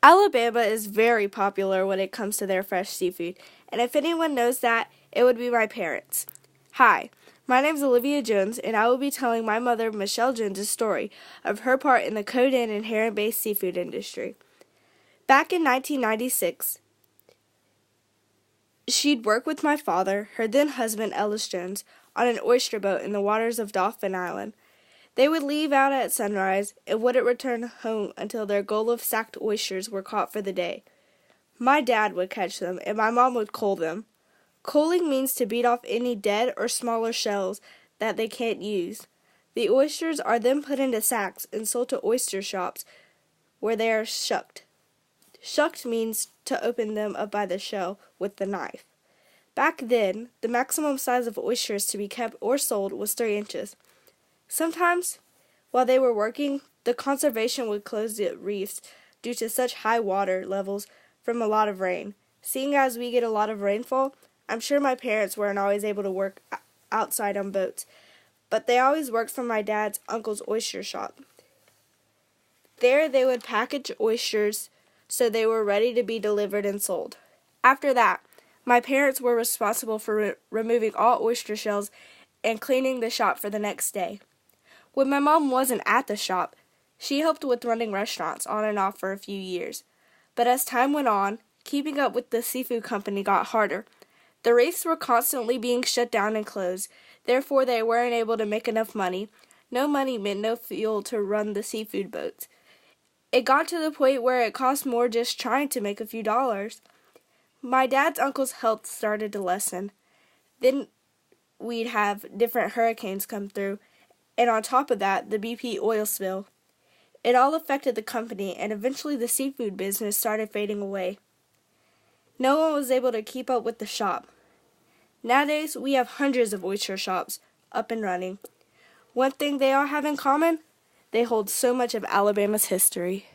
Alabama is very popular when it comes to their fresh seafood, and if anyone knows that, it would be my parents. Hi, my name is Olivia Jones, and I will be telling my mother, Michelle Jones' story of her part in the Coden and Heron-based seafood industry. Back in 1996, she'd work with my father, her then husband Ellis Jones, on an oyster boat in the waters of Dauphin Island. They would leave out at sunrise and wouldn't return home until their goal of sacked oysters were caught for the day. My dad would catch them, and my mom would coal them. Coaling means to beat off any dead or smaller shells that they can't use. The oysters are then put into sacks and sold to oyster shops where they are shucked. Shucked means to open them up by the shell with the knife. Back then, the maximum size of oysters to be kept or sold was 3 inches. Sometimes, while they were working, the conservation would close the reefs due to such high water levels from a lot of rain. Seeing as we get a lot of rainfall, I'm sure my parents weren't always able to work outside on boats, but they always worked from my dad's uncle's oyster shop. There they would package oysters so they were ready to be delivered and sold. After that, my parents were responsible for removing all oyster shells and cleaning the shop for the next day. When my mom wasn't at the shop, she helped with running restaurants on and off for a few years. But as time went on, keeping up with the seafood company got harder. The reefs were constantly being shut down and closed, therefore they weren't able to make enough money. No money meant no fuel to run the seafood boats. It got to the point where it cost more just trying to make a few dollars. My dad's uncle's health started to lessen. Then we'd have different hurricanes come through, and on top of that, the BP oil spill. It all affected the company, and eventually the seafood business started fading away. No one was able to keep up with the shop. Nowadays, we have hundreds of oyster shops up and running. One thing they all have in common, they hold so much of Alabama's history.